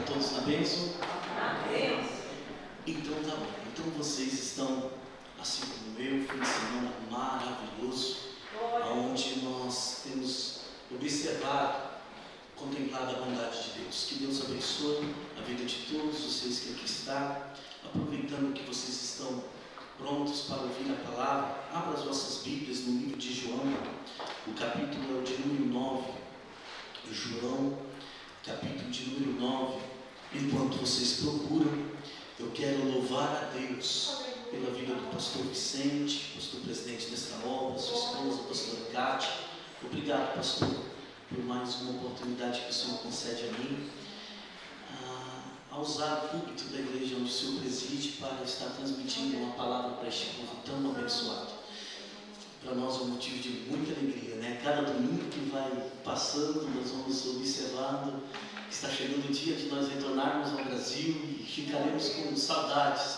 Todos na bênção? Então tá bom. Então vocês estão, assim como eu, fim de semana maravilhoso, onde nós temos observado, contemplado a bondade de Deus. Que Deus abençoe a vida de todos vocês que aqui estão, aproveitando que vocês estão prontos para ouvir a palavra. Abra as vossas Bíblias no livro de João, o capítulo de número 9. João, capítulo de número 9. Enquanto vocês procuram, eu quero louvar a Deus pela vida do pastor Vicente, pastor presidente desta obra, sua esposa, pastor Cátia. Obrigado, pastor, por mais uma oportunidade que o Senhor concede a mim, a usar o púlpito da igreja onde o Senhor preside para estar transmitindo uma palavra para este povo tão abençoado. Para nós é um motivo de muita alegria, né? Cada domingo que vai passando, nós vamos observando que está chegando o dia de nós retornarmos ao Brasil e ficaremos com saudades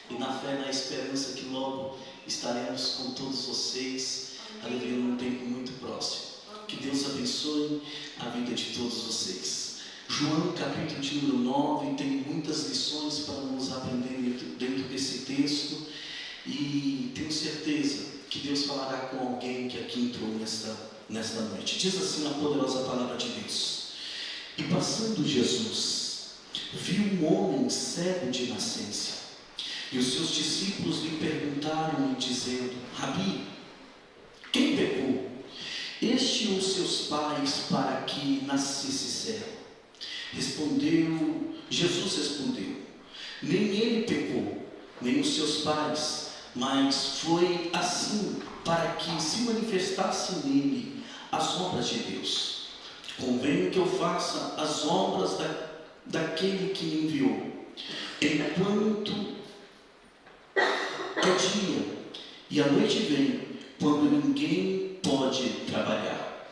e na fé, na esperança que logo estaremos com todos vocês, aleluia, num tempo muito próximo. Que Deus abençoe a vida de todos vocês. João, capítulo de número 9, tem muitas lições para nos aprender dentro desse texto e tenho certeza que Deus falará com alguém que aqui entrou nesta noite. Diz assim a poderosa palavra de Deus: E passando Jesus, viu um homem cego de nascença, e os seus discípulos lhe perguntaram, dizendo: Rabi, quem pecou, este ou seus pais, para que nascesse cego? Jesus respondeu: Nem ele pecou, nem os seus pais, mas foi assim para que se manifestasse nele as obras de Deus. Convém que eu faça as obras daquele que me enviou, enquanto é dia e a noite vem, quando ninguém pode trabalhar.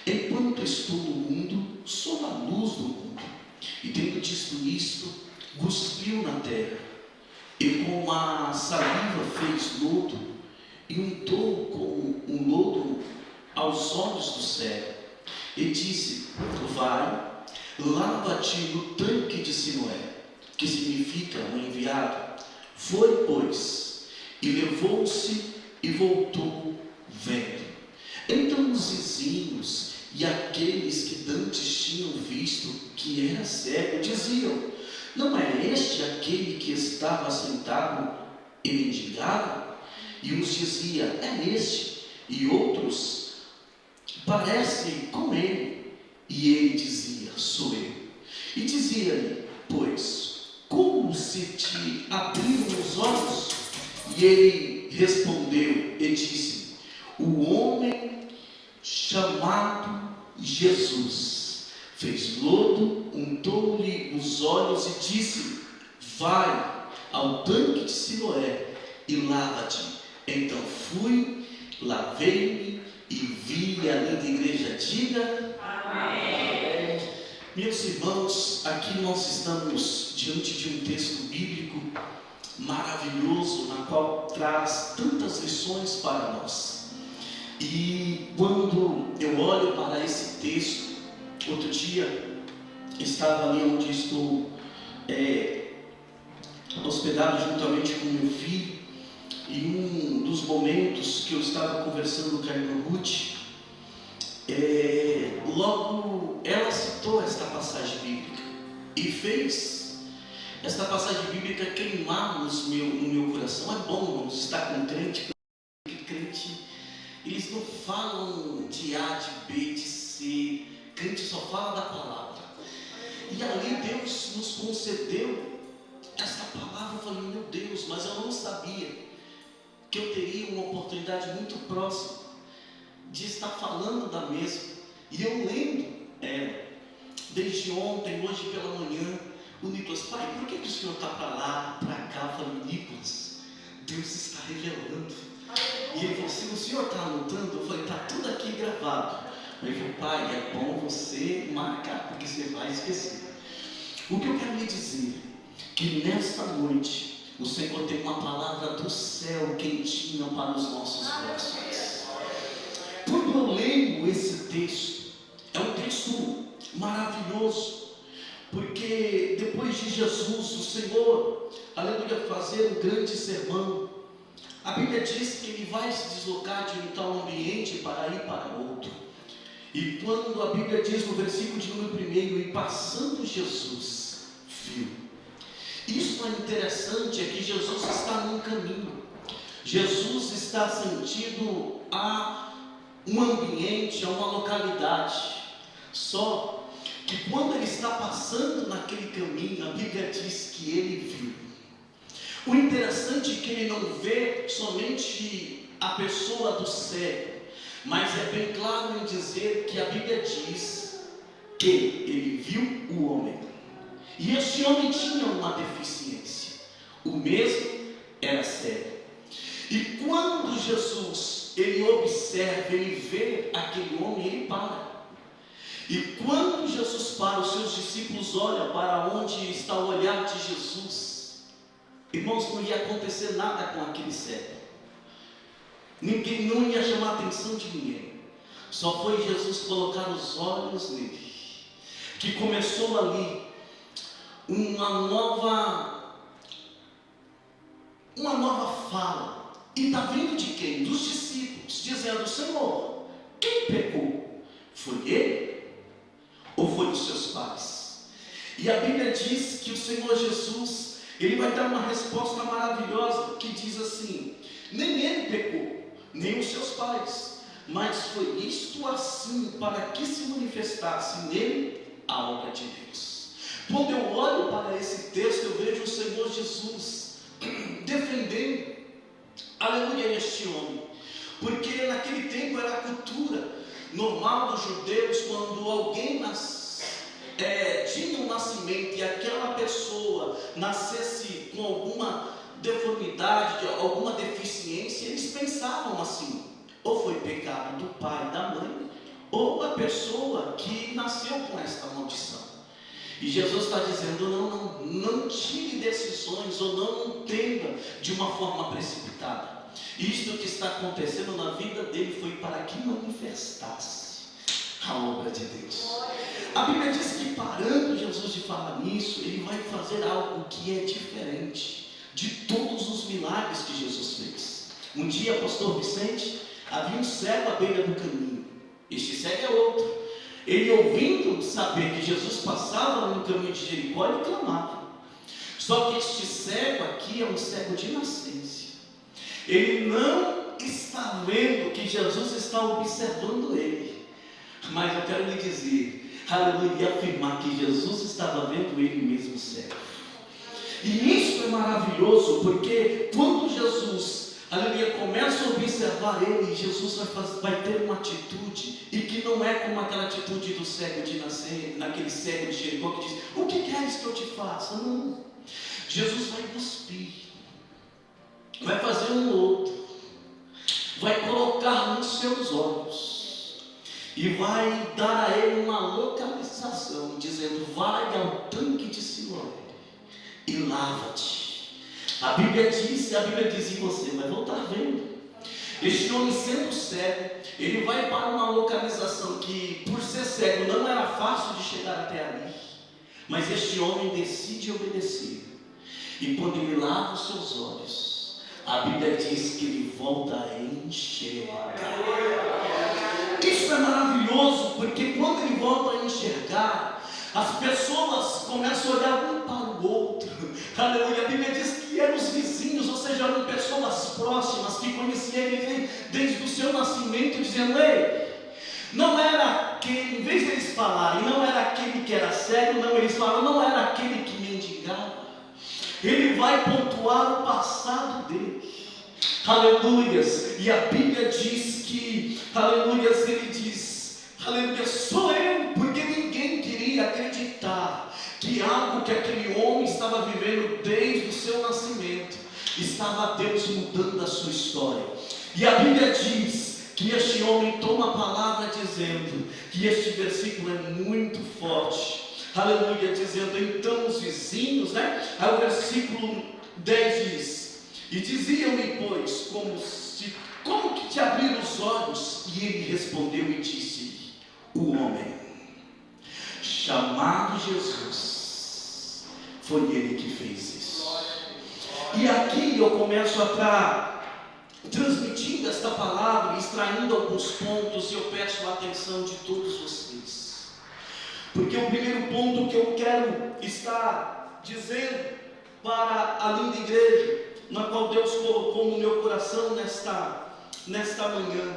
Enquanto estou no mundo, sou a luz do mundo. E tendo dito isto, cuspiu na terra, e com a saliva fez lodo, e untou com um lodo aos olhos do cego, e disse: Vai, lava-te no tanque de Siloé, que significa o enviado. Foi, pois, e levou-se e voltou vendo. Então os vizinhos e aqueles que dantes tinham visto que era cego diziam: Não é este aquele que estava sentado e mendigava? E uns diziam: É este. E outros: Parece com ele. E ele dizia: Sou eu. E dizia-lhe: Pois, como se te abriram os olhos? E ele respondeu e disse: O homem chamado Jesus fez lodo, untou-lhe os olhos e disse: Vai ao tanque de Siloé e lava-te. Então fui, lavei-me e vi. A linda igreja diga amém. Meus irmãos, aqui nós estamos diante de um texto bíblico maravilhoso, na qual traz tantas lições para nós. E quando eu olho para esse texto, outro dia estava ali onde estou hospedado juntamente com meu filho, e um dos momentos que eu estava conversando com a irmã Ruth, logo ela citou esta passagem bíblica e fez esta passagem bíblica queimar no meu coração. É bom, irmãos, estar com crente, porque crente, eles não falam de A, de B, de C. Crente só fala da palavra. E ali Deus nos concedeu esta palavra. Eu falei: meu Deus, mas eu não sabia que eu teria uma oportunidade muito próxima de estar falando da mesma. E eu lembro desde ontem, hoje pela manhã, o Nicolas: Pai, por que o senhor está para lá, para cá? Eu falei: Nicolas, Deus está revelando. E ele falou: se o senhor está anotando? Eu falei: está tudo aqui gravado. Ele falou: Pai, é bom você marcar, porque você vai esquecer. O que eu quero lhe dizer, que nesta noite o Senhor tem uma palavra do céu quentinha para os nossos corações. Quando eu leio esse texto, é um texto maravilhoso, porque depois de Jesus, o Senhor, aleluia, fazer um grande sermão, a Bíblia diz que ele vai se deslocar de um tal ambiente para ir para outro. E quando a Bíblia diz no versículo de número 1, e passando Jesus, viu. Isso é interessante, é que Jesus está num caminho. Jesus está sentido a um ambiente, a uma localidade. Só que quando ele está passando naquele caminho, a Bíblia diz que ele viu. O interessante é que ele não vê somente a pessoa do cego, mas é bem claro em dizer que a Bíblia diz que ele viu o homem. E este homem tinha uma deficiência. O mesmo era cego. E quando Jesus, ele observa, ele vê aquele homem, ele para. E quando Jesus para, os seus discípulos olham para onde está o olhar de Jesus. Irmãos, não ia acontecer nada com aquele cego. Ninguém, não ia chamar a atenção de ninguém. Só foi Jesus colocar os olhos nele, que começou ali uma nova fala. E está vindo de quem? Dos discípulos, dizendo: Senhor, quem pecou? Foi ele? Ou foi os seus pais? E a Bíblia diz que o Senhor Jesus, ele vai dar uma resposta maravilhosa, que diz assim: nem ele pecou, nem os seus pais, mas foi isto assim, para que se manifestasse nele a obra de Deus. Quando eu olho para esse texto, eu vejo o Senhor Jesus defendendo, aleluia, este homem, porque naquele tempo era a cultura normal dos judeus, quando alguém tinha um nascimento e aquela pessoa nascesse com alguma deformidade, alguma deficiência, eles pensavam assim: ou foi pecado do pai e da mãe, ou a pessoa que nasceu com esta maldição. E Jesus está dizendo: não tire decisões, ou não entenda de uma forma precipitada. Isto que está acontecendo na vida dele foi para que manifestasse a obra de Deus. A Bíblia diz que, parando Jesus de falar nisso, ele vai fazer algo que é diferente de todos os milagres que Jesus fez. Um dia, pastor Vicente, havia um cego à beira do caminho. Este cego é outro. Ele, ouvindo saber que Jesus passava no caminho de Jericó, ele clamava. Só que este cego aqui é um cego de nascença. Ele não está vendo que Jesus está observando ele. Mas eu quero lhe dizer, aleluia, e afirmar que Jesus estava vendo ele mesmo cego. E isso é maravilhoso, porque quando Jesus, aleluia, começa a observar ele, Jesus vai ter uma atitude, e que não é como aquela atitude do cego de nascer, naquele cego de Jericó que diz: o que queres que eu te faça? Não. Jesus vai cuspir, vai fazer um outro, vai colocar nos seus olhos, e vai dar a ele uma localização, dizendo: vai ao tanque de Siloé e lava-te. A Bíblia diz, e você vai voltar vendo. Este homem, sendo cego, ele vai para uma localização que, por ser cego, não era fácil de chegar até ali. Mas este homem decide obedecer. E quando ele lava os seus olhos, a Bíblia diz que ele volta a enxergar. Isso é maravilhoso, porque quando ele volta a enxergar, as pessoas começam a olhar um para o outro. Aleluia. A Bíblia diz que eram os vizinhos, ou seja, eram pessoas próximas que conheciam ele desde o seu nascimento, dizendo: ei, não era aquele, em vez de eles falarem, não era aquele que era cego, não, eles falam: não era aquele que mendigava. Ele vai pontuar o passado dele. Aleluias. E a Bíblia diz que, aleluias, ele diz: aleluia, sou eu, porque ninguém queria acreditar que algo que aquele homem estava vivendo desde o seu nascimento, estava Deus mudando a sua história. E a Bíblia diz que este homem toma a palavra dizendo, que este versículo é muito forte, aleluia, dizendo: então os vizinhos, aí o versículo 10 diz: e diziam-lhe, pois, como que te abriram os olhos? E ele respondeu e disse: o homem chamado Jesus Foi Ele que fez isso. E aqui eu começo a estar transmitindo esta palavra, extraindo alguns pontos, e eu peço a atenção de todos vocês. Porque o primeiro ponto que eu quero estar dizendo para a linda igreja, na qual Deus colocou no meu coração nesta manhã,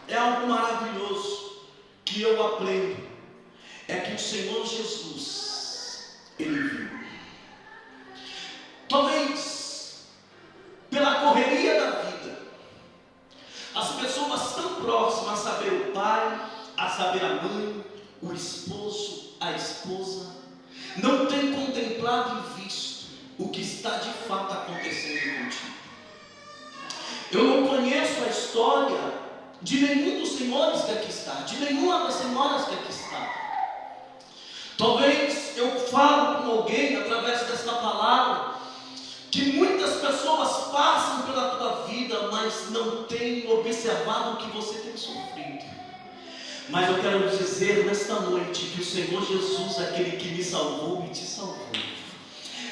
é algo maravilhoso que eu aprendo, é que o Senhor Jesus, Ele viu. Talvez, pela correria da vida, as pessoas tão próximas, a saber o pai, a saber a mãe, o esposo, a esposa, não têm contemplado e visto o que está de fato acontecendo contigo. Eu não conheço a história de nenhum dos senhores que aqui está, de nenhuma das senhoras que aqui está. Talvez eu falo com alguém através desta palavra, que muitas pessoas passam pela tua vida, mas não têm observado o que você tem sofrido. Mas eu quero dizer nesta noite que o Senhor Jesus, aquele que me salvou e te salvou,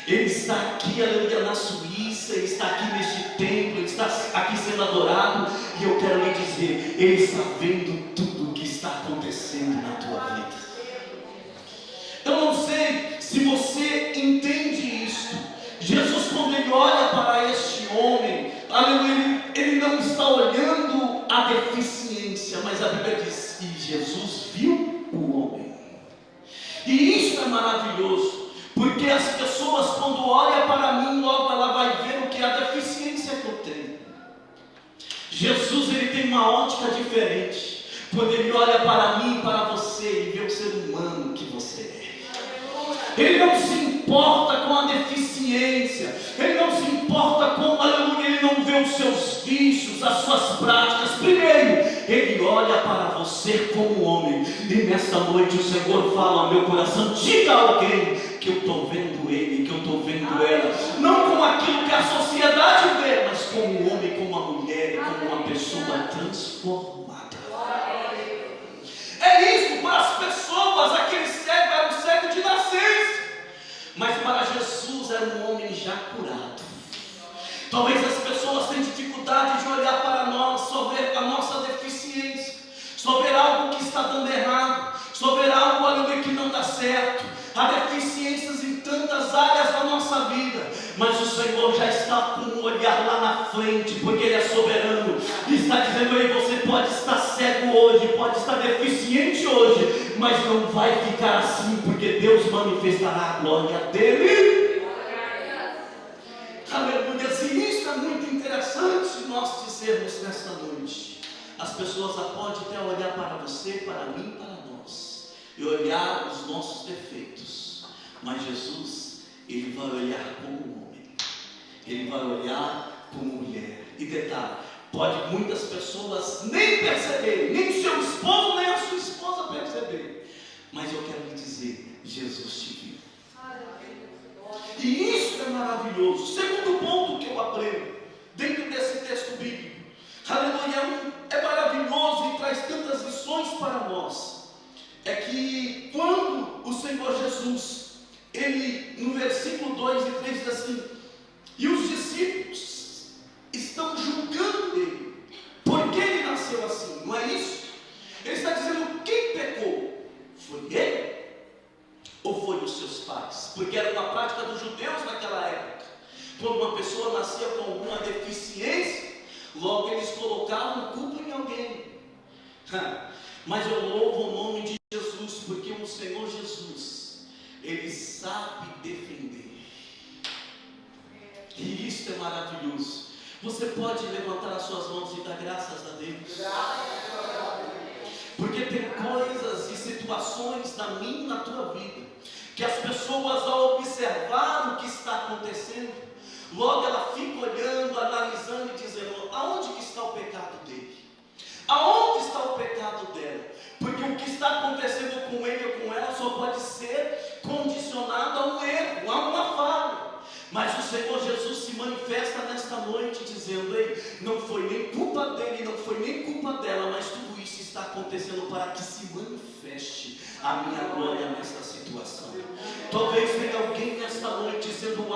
Ele está aqui, aleluia, na Suíça, Ele está aqui neste templo, Ele está aqui sendo adorado, e eu quero lhe dizer, Ele está vendo tudo o que está acontecendo na tua vida. Eu não sei se você entende isto. Jesus, quando Ele olha para este homem, aleluia, Ele não está olhando a deficiência, mas a Bíblia diz, e Jesus viu o homem. E isso é maravilhoso, porque as pessoas, quando olham para mim, logo ela vai ver o que é a deficiência que eu tenho. Jesus, Ele tem uma ótica diferente. Quando Ele olha para mim e para você, Ele vê o ser humano que você é. Ele não se importa com a deficiência, Ele não se importa com, aleluia, Ele não vê os seus vícios, as suas práticas. Primeiro, Ele olha para você como homem. E nesta noite o Senhor fala ao meu coração, diga a alguém que eu estou vendo ele, que eu estou vendo ela, não com aquilo que a sociedade vê, mas como um homem, como uma mulher, como uma pessoa transformada. É isso, para as pessoas, aquele cego era um cego de nascença, mas para Jesus era um homem já curado. Talvez as pessoas tenham dificuldade de olhar para nós, só ver a nossa deficiência, só ver algo que está dando errado, só ver algo, aleluia, que não dá certo. Há deficiências em tantas áreas da nossa vida, mas o Senhor já está com um olhar lá na frente, porque Ele é soberano, e está dizendo, ei, você pode estar cego hoje, pode estar deficiente hoje, mas não vai ficar assim, porque Deus manifestará a glória dEle. Aleluia. E isso é muito interessante nós dizermos nesta noite. As pessoas podem até olhar para você, para mim, para nós, e olhar os nossos defeitos, mas Jesus, Ele vai olhar como homem, Ele vai olhar como mulher. E detalhe, pode muitas pessoas nem perceberem, nem o seu esposo, nem a sua esposa perceberem, mas eu quero lhe dizer, Jesus te viu. E isso é maravilhoso. Segundo ponto que eu aprendo dentro desse texto bíblico, aleluia, é maravilhoso e traz tantas lições para nós, é que quando o Senhor Jesus, Ele no versículo 2 e 3 diz assim, e os discípulos estão julgando Ele, porque Ele nasceu assim, não é isso? Ele está dizendo, quem pecou? Foi Ele? Ou foi os seus pais? Porque era uma prática dos judeus naquela época. Quando uma pessoa nascia com alguma deficiência, logo eles colocavam culpa em alguém. Mas eu louvo o nome de Jesus, porque o Senhor Jesus, Ele sabe defender. E isso é maravilhoso. Você pode levantar as suas mãos e dar graças a Deus. Porque tem coisas e situações na minha e na tua vida, que as pessoas, ao observar o que está acontecendo, logo ela fica olhando, analisando e dizendo, aonde que está o pecado dele? Aonde está o pecado dela? Porque o que está acontecendo com ele ou com ela só pode ser condicionado a um erro, a uma falha. Mas o Senhor Jesus se manifesta nesta noite dizendo, ei, não foi nem culpa dele, não foi nem culpa dela, mas tudo isso está acontecendo para que se manifeste a minha glória nesta situação. Talvez tenha alguém nesta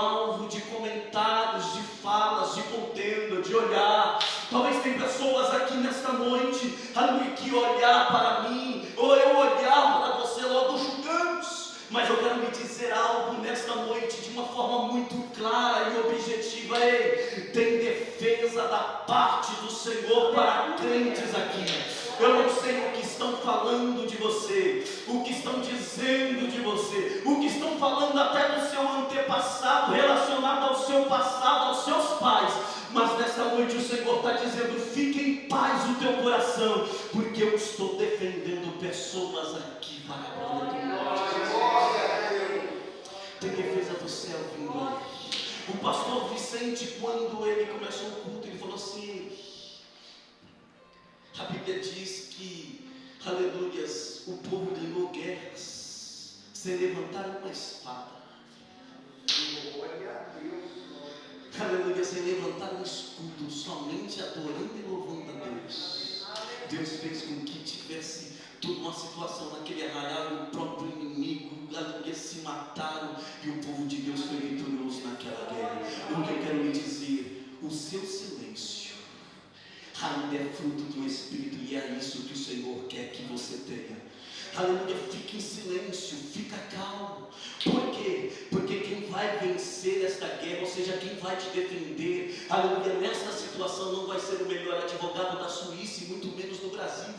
alvo de comentários, de falas, de contenda, de olhar. Talvez tem pessoas aqui nesta noite, aleluia, que olhar para mim, ou eu olhar para você, logo julgamos. Mas eu quero me dizer algo nesta noite de uma forma muito clara e objetiva. Ei, tem defesa da parte do Senhor para crentes aqui. Eu não sei o que estão falando de você, o que estão dizendo de você, o que estão falando até do seu antepassado, relacionado ao seu passado, aos seus pais. Mas nesta noite o Senhor está dizendo: fique em paz o teu coração, porque eu estou defendendo pessoas aqui para a glória do Senhor. Tem defesa do céu vindo aí. O pastor Vicente, quando ele começou o culto, ele falou assim: a Bíblia diz que, aleluias, o povo ganhou guerras sem levantar uma espada. Aleluia, sem levantar um escudo, somente adorando e louvando a Deus. Deus fez com que tivesse toda uma situação naquele arraial, o próprio inimigo, aleluia, se mataram e o povo de Deus foi vitorioso naquela guerra. O que eu quero lhe dizer, o seu silêncio ainda é fruto do Espírito, e é isso que o Senhor quer que você tenha. Aleluia, fique em silêncio, fica calmo. Por quê? Porque quem vai vencer esta guerra, ou seja, quem vai te defender, aleluia, nesta situação não vai ser o melhor advogado da Suíça e muito menos do Brasil.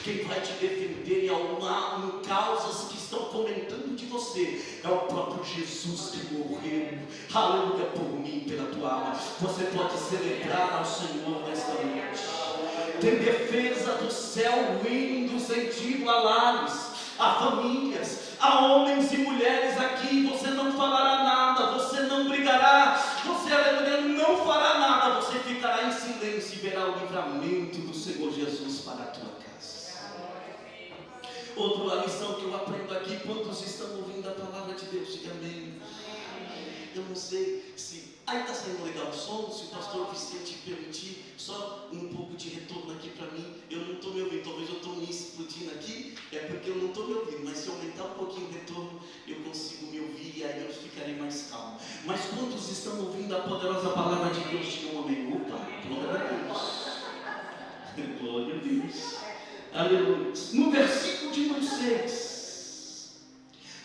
Quem vai te defender em causas que estão comentando de você é o próprio Jesus que morreu, aleluia, por mim, pela tua alma. Você pode celebrar ao Senhor nesta noite. Tem defesa do céu indo sentido a lares, a famílias, a homens e mulheres aqui. Você não falará nada, você não brigará, você, aleluia, não fará nada, você ficará em silêncio e verá o livramento do Senhor Jesus para a tua casa. Outra lição que eu aprendo aqui: quantos estão ouvindo a palavra de Deus? Diga amém. Eu não sei se aí está saindo legal o som. Se o pastor Vicente permitir só um pouco de retorno aqui para mim. Eu não estou me ouvindo, talvez eu estou me explodindo aqui, é porque eu não estou me ouvindo, mas se eu aumentar um pouquinho o retorno, eu consigo me ouvir e aí eu ficarei mais calmo. Mas quantos estão ouvindo a poderosa palavra de Deus? Diga um amém. Opa, glória a Deus. Glória a Deus. Aleluia. No versículo de número 6,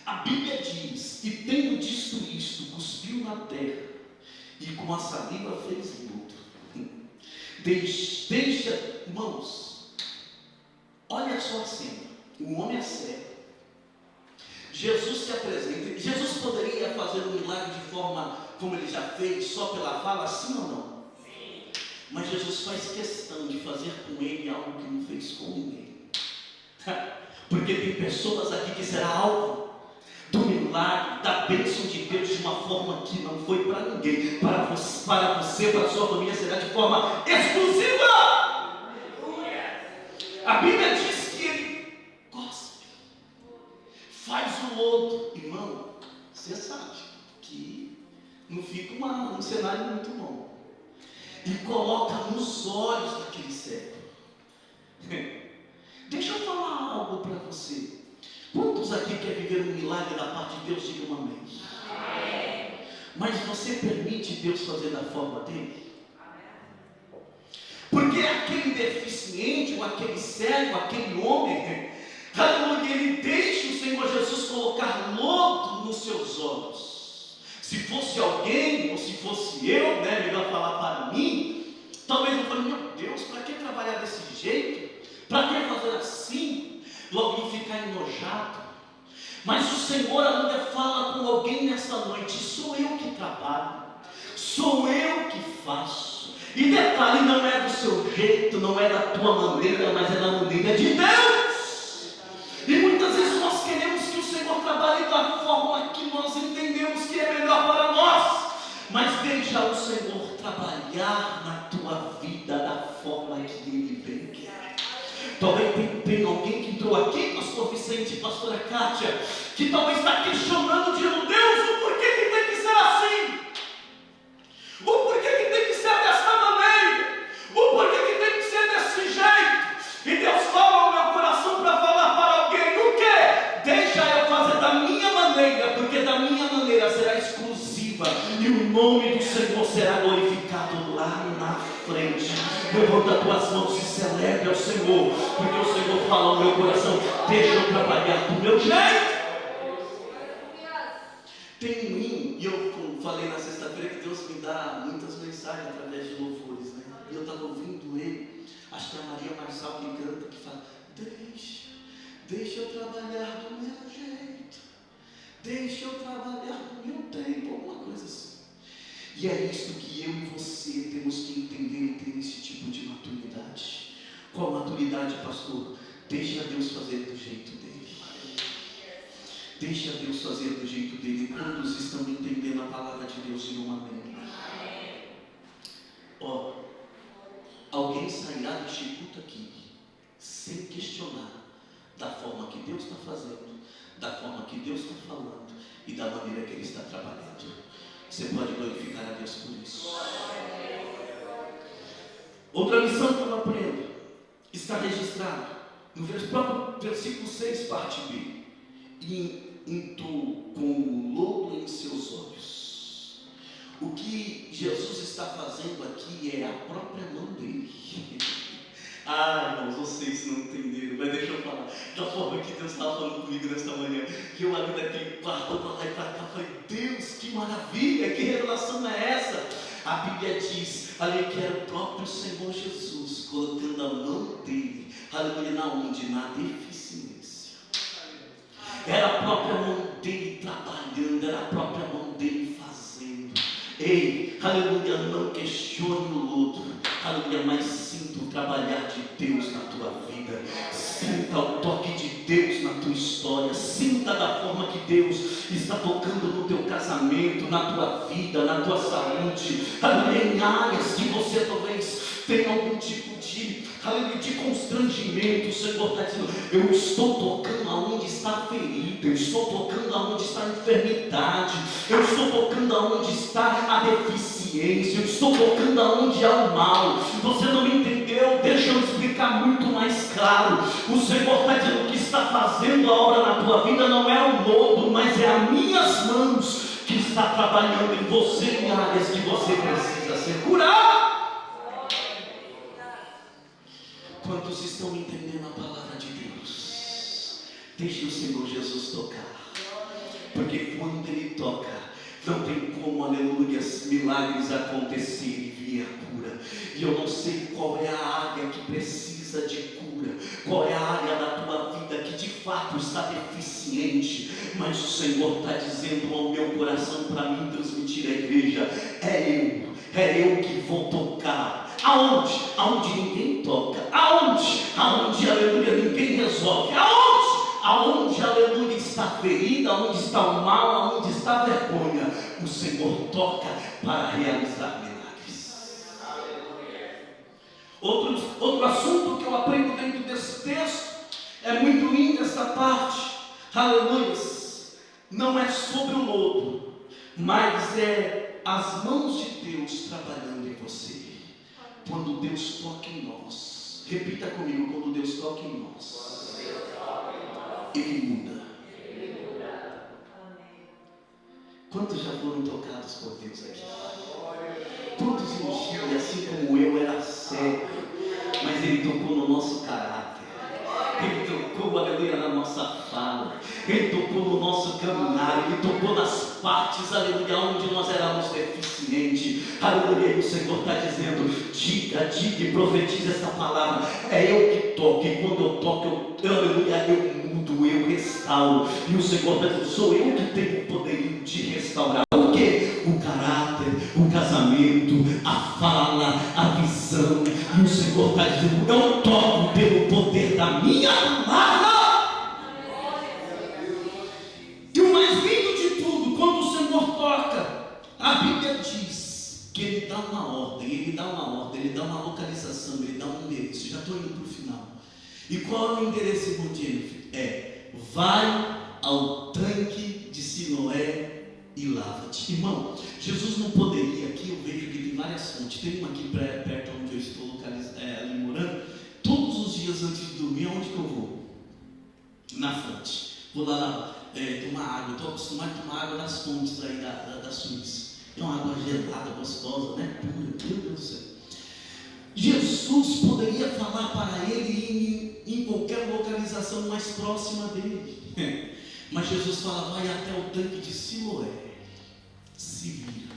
a Bíblia diz: e tendo dito isto, cuspiu na terra, e com a saliva fez luto. Deixa, irmãos, olha só a cena. O homem é cego. Jesus se apresenta. Jesus poderia fazer um milagre de forma como ele já fez, só pela fala, sim ou não? Mas Jesus faz questão de fazer com ele algo que não fez com ninguém. Porque tem pessoas aqui que será algo do milagre, da bênção de Deus de uma forma que não foi para ninguém. Para você, para a sua família, será de forma exclusiva. A Bíblia diz que ele cospe, faz o lodo. Irmão, você sabe que não fica um cenário muito bom. E coloca nos olhos daquele cego. Deixa eu falar algo para você. Quantos aqui querem viver um milagre da parte de Deus? Diga um amém. Amém. Mas você permite Deus fazer da forma dele? Amém. Porque aquele deficiente, ou aquele cego, aquele homem, aleluia, ele deixa o Senhor Jesus colocar lodo nos seus olhos. Se fosse alguém, ou se fosse eu, melhor falar para mim, talvez eu fale: meu Deus, para que trabalhar desse jeito? Para que fazer assim? Logo em ficar enojado. Mas o Senhor ainda fala com alguém nessa noite: sou eu que trabalho, sou eu que faço. E detalhe, não é do seu jeito, não é da tua maneira, mas é da maneira de Deus. E muitas vezes nós queremos que o Senhor trabalhe da forma que nós entendemos que é melhor para nós. Mas deixa o Senhor trabalhar na tua vida da forma que Ele bem quer. Talvez tem alguém que entrou aqui, pastor Vicente e pastora Kátia, que talvez está questionando, dizendo: Deus, o porquê que tem que ser assim? O porquê que tem que ser dessa maneira? O porquê que tem que ser desse jeito? E Deus fala ao meu coração para falar para alguém: o quê? Deixa eu fazer da minha maneira, porque da minha maneira será exclusiva viva, e o nome do Senhor será glorificado lá na frente. Levanta tuas mãos e celebre ao Senhor, porque o Senhor fala ao meu coração: deixa eu trabalhar do meu jeito. Tem em mim, e eu falei na sexta-feira que Deus me dá muitas mensagens através de louvores, né? E eu estava ouvindo ele, acho que é a Maria Marçal que canta, que fala: deixa eu trabalhar do meu jeito, deixa eu trabalhar do meu tempo, alguma coisa assim. E é isso que eu e você temos que entender e ter esse tipo de maturidade. Qual maturidade, pastor? Deixa Deus fazer do jeito dele. Deixa Deus fazer do jeito dele. Quantos estão entendendo a palavra de Deus em uma amém? Ó, alguém sairá deste culto aqui sem questionar da forma que Deus está fazendo, da forma que Deus está falando e da maneira que Ele está trabalhando. Você pode glorificar a Deus por isso. Outra lição que eu aprendo está registrado no próprio versículo 6, parte B. E entrou com o lodo em seus olhos. O que Jesus está fazendo aqui é a própria mão dele. Irmãos, vocês não entenderam, mas deixa eu falar da forma que Deus estava falando comigo nesta manhã, que eu ali daquele quarto para lá e para cá, falei: Deus, que maravilha, que revelação é essa? A Bíblia diz ali que era o próprio Senhor Jesus colocando a mão dele, aleluia, na onde? Na deficiência. Era a própria mão dele trabalhando, era a própria mão dele fazendo. Ei, aleluia, não questione o lodo, aleluia, mas sinta o trabalhar de Deus na tua vida, sinta o toque de Deus na tua história, sinta da forma que Deus está tocando no teu casamento, na tua vida, na tua saúde, aleluia, em áreas que você talvez tenha algum tipo de constrangimento. O Senhor está dizendo: eu estou tocando aonde está ferida, eu estou tocando aonde está a enfermidade, eu estou tocando aonde está a deficiência, eu estou tocando aonde há o mal. Você não me entendeu? Deixa eu explicar muito mais claro. O Senhor está dizendo: o que está fazendo a obra na tua vida não é o lodo, mas é as minhas mãos que está trabalhando em você, em áreas que você precisa ser curado. Quantos estão entendendo a palavra de Deus? Deixe o Senhor Jesus tocar, porque quando Ele toca, não tem como, aleluia, milagres acontecerem e vir a cura. E eu não sei qual é a área que precisa de cura, qual é a área da tua vida que de fato está deficiente, mas o Senhor está dizendo ao meu coração, para mim transmitir à igreja: é eu que vou tocar. Aonde? Aonde ninguém toca. Aonde? Aonde, aleluia, ninguém resolve. Aonde, aleluia, está ferida, aonde está o mal, aonde está a vergonha, o Senhor toca para realizar milagres. Outro assunto que eu aprendo dentro desse texto, é muito linda essa parte, aleluia, não é sobre o lodo, mas é as mãos de Deus trabalhando em você. Quando Deus toca em nós, repita comigo: quando Deus toca em nós, Ele muda. Quantos já foram tocados por Deus aqui? Quantos um dia, assim como eu, era cego, mas Ele tocou no nosso caráter, Ele tocou, aleluia, na nossa fala, Ele tocou no nosso caminhar, Ele tocou nas partes, aleluia, onde nós éramos deficientes. Aleluia, o Senhor está dizendo: diga e profetize essa palavra. É eu que toco, e quando eu toco, aleluia, eu mudo, eu restauro. E o Senhor está dizendo: sou eu que tenho o poder de restaurar. O que? O caráter, o casamento, a fala, a visão. E o Senhor está dizendo: eu toco pelo poder da minha palavra. E o mais lindo de tudo, quando o Senhor toca, a Bíblia diz que Ele dá uma ordem, Ele dá uma localização, Ele dá um endereço. Já estou indo para o final. E qual é o endereço, irmão Jennifer? Vai ao tanque de Siloé e lava-te. Irmão, Jesus não poderia, aqui eu vejo que tem várias fontes, tem uma aqui perto onde eu estou ali morando. Todos os dias antes de dormir, onde que eu vou? Na fonte. Vou lá lavar. tomar água. Estou acostumado a tomar água das fontes aí da Suíça. É uma água gelada, gostosa, né? Pura, meu Deus do céu. Jesus poderia falar para ele em qualquer localização mais próxima dele. Mas Jesus fala: vai até o tanque de Siloé. Se vira.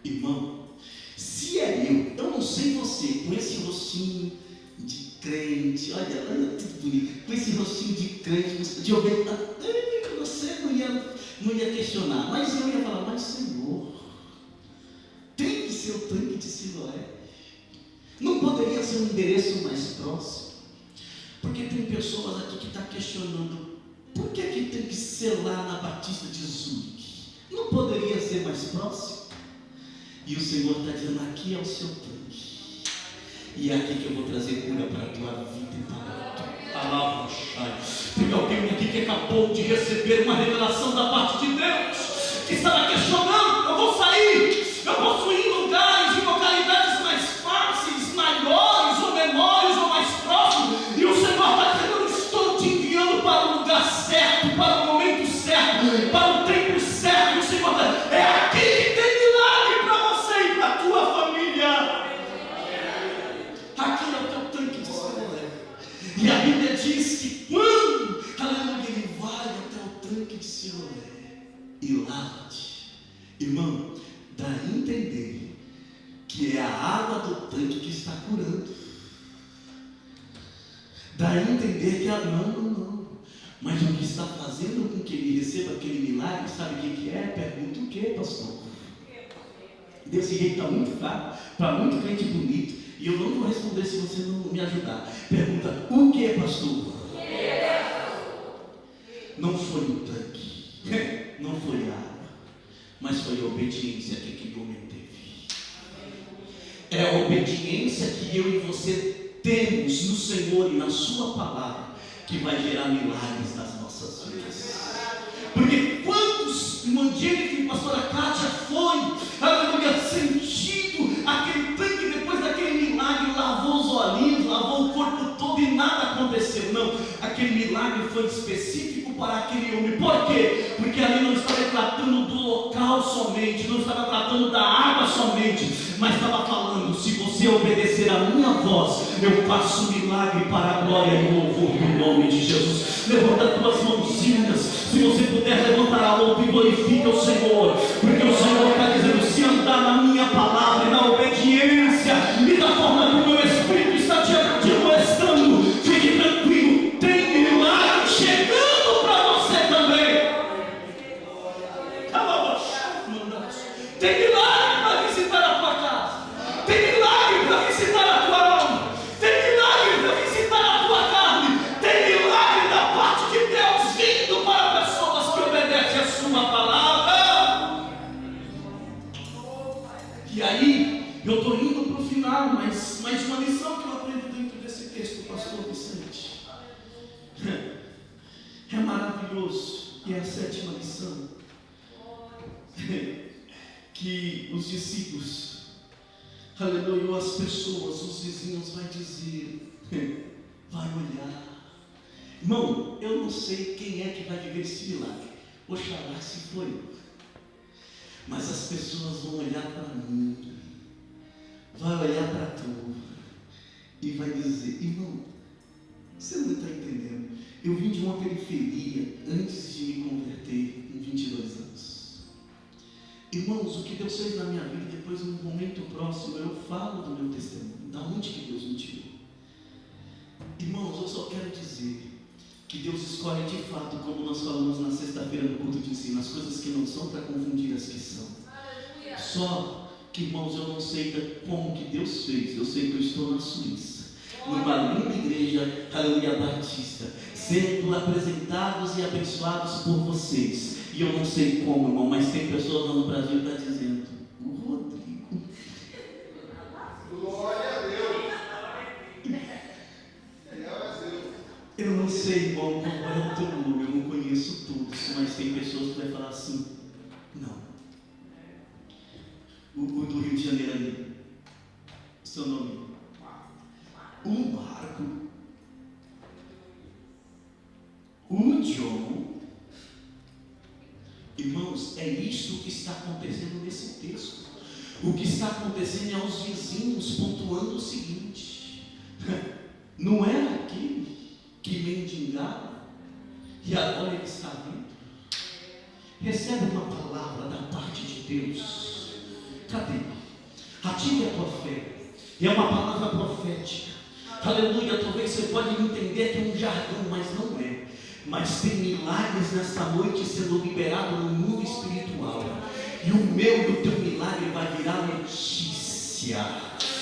Irmão, se é eu não sei você, com esse rostinho de crente, olha tudo bonito, com esse rostinho de crente, de obediência, você não ia questionar, mas eu ia falar: mas Senhor, tem que ser o tanque de Siloé. Não poderia ser um endereço mais próximo? Porque tem pessoas aqui que estão questionando: por que tem que ser lá na Batista de Zurique? Não poderia ser mais próximo? E o Senhor está dizendo: aqui é o seu tanque, e é aqui que eu vou trazer cura para a tua vida e para a tua palavra. Tem alguém aqui que acabou de receber uma revelação da parte de Deus, que estava questionando: eu vou sair, eu posso ir em lugares, em localidades mais fáceis, maiores ou menores ou mais próximos, e o Senhor está dizendo: eu estou te enviando para o lugar certo, para o momento certo, para o tempo certo. E o Senhor está dizendo: é aqui que tem milagre para você e para a tua família. Aqui é o teu tanque de Siloé. E a Bíblia diz que quando, aleluia, ele vai até o tanque de Siloé e lava-te, irmão, dá a entender que é a água do tanque que está curando. Dá a entender que não. Mas o que está fazendo com que ele receba aquele milagre, sabe o que é? Pergunta: o que, pastor? Desse jeito está muito fraco, para muito crente bonito, e eu não vou responder se você não me ajudar. Pergunta: o que, pastor? Não foi o tanque, não foi a água, mas foi a obediência que aquele homem teve. É a obediência que eu e você temos no Senhor e na sua palavra que vai gerar milagres nas nossas vidas. Porque quantos, irmã Jennifer e pastora Kátia, foi, aleluia, sentido aquele tanque depois daquele milagre, lavou os olhinhos, lavou o corpo todo e nada aconteceu? Não, aquele milagre foi específico para aquele homem. Por quê? Porque ali não estava tratando do local somente, não estava tratando da água somente, mas estava falando: se você obedecer a minha voz, eu faço milagre para a glória e o louvor do nome de Jesus. Levanta as tuas mãozinhas, se você puder levantar a mão e glorifica o Senhor, porque o Senhor está dizendo: se andar na minha palavra e na obediência e da forma como o meu Espírito está te amoestando, fique tranquilo, tem milagre chegando para você também. Tem milagre para visitar a tua casa, tem milagre para visitar a tua alma, tem milagre para visitar a tua carne, tem milagre da parte de Deus vindo para pessoas que obedecem a sua palavra. E aí, eu estou indo para o final, mas mais uma lição que eu aprendo dentro desse texto, pastor Vicente. É maravilhoso, e é a sétima lição. Que os discípulos, aleluia, as pessoas, os vizinhos vai dizer, vai olhar. Irmão, eu não sei quem é que vai viver esse milagre, oxalá se foi eu, mas as pessoas vão olhar para mim, vai olhar para tu e vai dizer: irmão, você não está entendendo, eu vim de uma periferia antes de me converter em 22 anos. Irmãos, o que Deus fez na minha vida, depois num momento próximo eu falo do meu testemunho, da onde que Deus me tirou. Irmãos, eu só quero dizer que Deus escolhe de fato, como nós falamos na sexta-feira no culto de ensino, as coisas que não são para confundir as que são. Só que, irmãos, eu não sei como que Deus fez. Eu sei que eu estou na Suíça, numa linda igreja, aleluia, batista, sendo apresentados e abençoados por vocês. E eu não sei como, irmão, mas tem pessoas lá no Brasil que estão dizendo: o Rodrigo. Glória a Deus. Eu não sei, irmão, qual é o teu nome, eu não conheço todos, mas tem pessoas que vão falar assim: não. O do Rio de Janeiro ali, seu nome? O Marco. O John. Irmãos, é isso que está acontecendo nesse texto. O que está acontecendo é aos vizinhos pontuando o seguinte: não era aquele que mendigava e agora ele está vindo? Recebe uma palavra da parte de Deus. Cadê? Ative a tua fé. É uma palavra profética. Aleluia. Talvez você pode entender que é um jargão, mas não é. Mas tem milagres nesta noite sendo liberado no mundo espiritual. E o meu e o teu milagre vai virar notícia.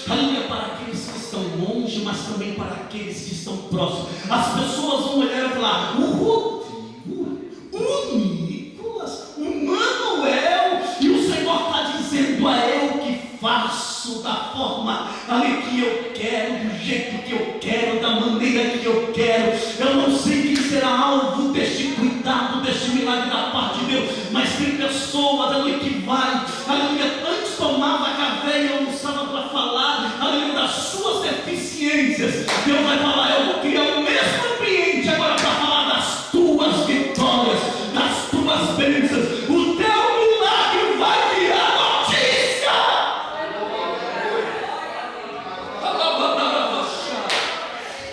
Aleluia, para aqueles que estão longe, mas também para aqueles que estão próximos. As pessoas vão olhar e falar: o Rodrigo, o Nicolas, o Manuel. E o Senhor está dizendo: é eu que faço da forma ali que eu quero, do jeito que eu quero, da maneira que eu quero. Eu não sei quem será alvo deste cuidado, deste milagre da parte de Deus, mas tem pessoas ali que vai, aleluia, antes tomava café e almoçava para falar, aleluia, das suas deficiências. Deus vai falar: eu vou criar o mesmo ambiente agora para falar das tuas vitórias, das tuas bênçãos. O teu milagre vai virar notícia.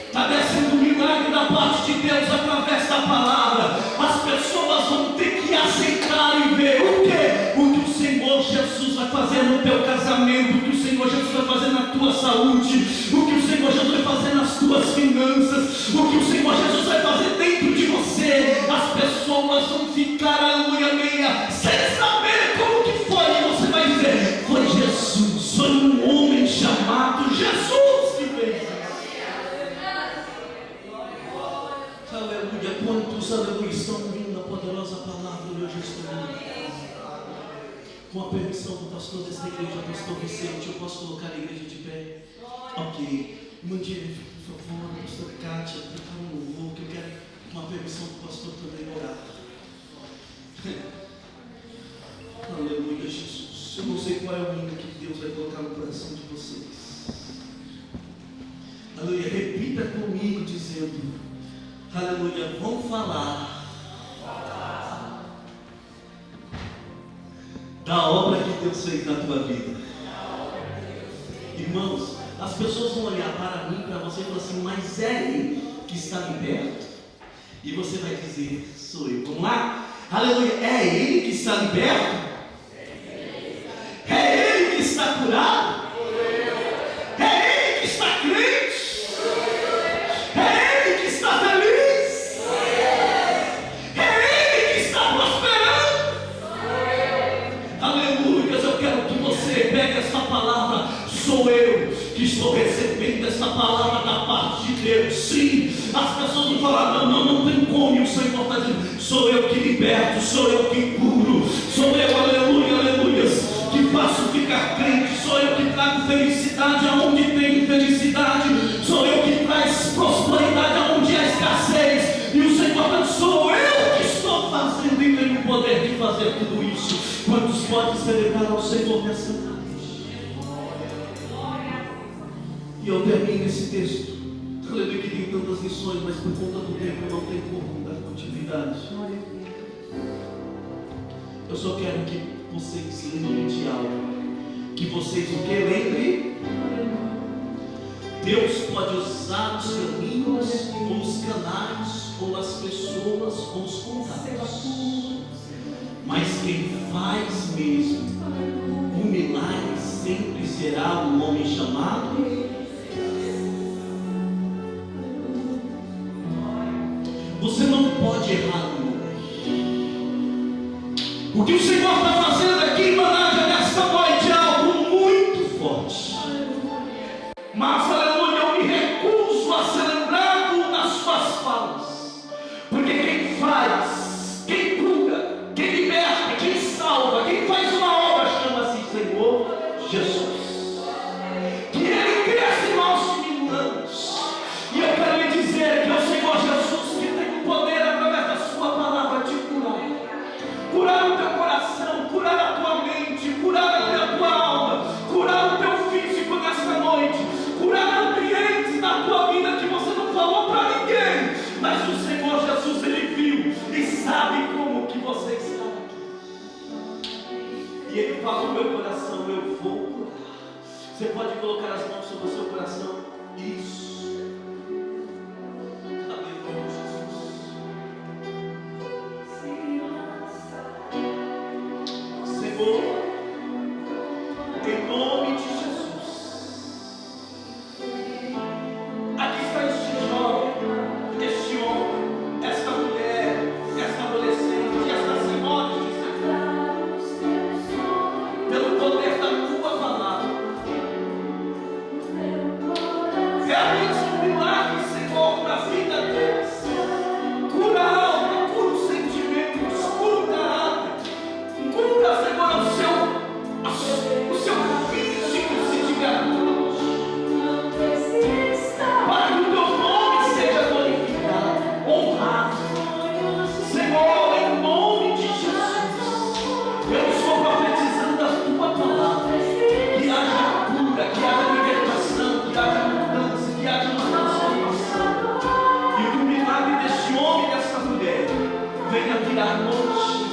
Está descendo o milagre da parte de Deus através da palavra. As pessoas vão ter que aceitar e ver o que? O que o Senhor Jesus vai fazer no teu casamento, o que o Senhor Jesus vai fazer na tua saúde, o que o Senhor Jesus vai fazer nas tuas finanças, o que o Senhor Jesus vai fazer dentro de você. As pessoas vão ficar, aleluia, meia, sem saber como que foi, e você vai dizer: foi Jesus, foi um homem chamado Jesus que fez isso. Aleluia. Quantos, aleluia, estão ouvindo a poderosa palavra do meu Jesus? Com a permissão do pastor desta igreja, pastor Vicente, eu posso colocar a igreja de pé? Ok. Mande, por favor, pastor Kátia, prepara um louvor, que eu quero, com a permissão do pastor, também orar. Aleluia, Jesus. Eu não sei qual é o hino que Deus vai colocar no coração de vocês. Aleluia. Repita comigo dizendo: aleluia, vamos falar da obra que Deus fez na tua vida. Irmãos, as pessoas vão olhar para mim, para você e falar assim: mas é Ele que está ali perto? E você vai dizer: sou eu. Vamos lá? Aleluia. É Ele que está ali perto? É Ele que está curado? É Ele que está crente? É Ele que está feliz? É Ele que está prosperando? Aleluia. Eu quero que você pegue essa palavra: sou eu que estou recebendo essa palavra da parte de Deus. Sim, as pessoas vão falar: não tem como. O Senhor está dizendo: sou eu que liberto, sou eu que curo, sou eu, aleluia, aleluia, que faço ficar crente, sou eu que trago felicidade aonde tem infelicidade, sou eu que traz prosperidade aonde há escassez. E o Senhor está dizendo: sou eu que estou fazendo e tenho o poder de fazer tudo isso. Quantos podem celebrar ao Senhor nessa noite? E eu termino esse texto, aleluia, que tem tantas lições, mas por conta do tempo eu não tenho como dar continuidade. Eu só quero que vocês lembrem de algo, que vocês o que lembrem. Deus pode usar os caminhos, ou os canais, ou as pessoas, ou os contatos, mas quem faz mesmo o milagre sempre será um homem chamado. Você não pode errar o nome. O que o Senhor está fazendo aqui em Manaja nesta noite é algo muito forte. Mas, aleluia, eu me recuso a ser lembrado nas suas falas. Porque quem faz, quem cura, quem liberta, quem salva, quem faz uma obra chama-se Senhor Jesus. Que Ele cresce em nós milagres. E eu quero lhe dizer que é o Senhor Jesus poder através da sua palavra te curar o teu coração, curar a tua mente, curar a tua E Ele fala no meu coração: eu vou curar. Você pode colocar as mãos sobre o seu coração? Isso. Aleluia, Jesus. Senhor, em nome de Jesus, aqui está este jovem, este homem, esta mulher, esta adolescente, esta senhora de Senhor, pelo poder da tua palavra. Realiza um milagre, Senhor, na vida deles. Cura a alma, cura os sentimentos, cura o caráter, cura, Senhor, o seu físico, se tiver dor, para que o teu nome seja glorificado, honrado. Senhor, em nome de Jesus, eu estou profetizando a tua palavra, que haja cura, que haja libertação, que haja mudança, que haja uma transformação, e que o milagre deste homem e desta mulher venha virar noite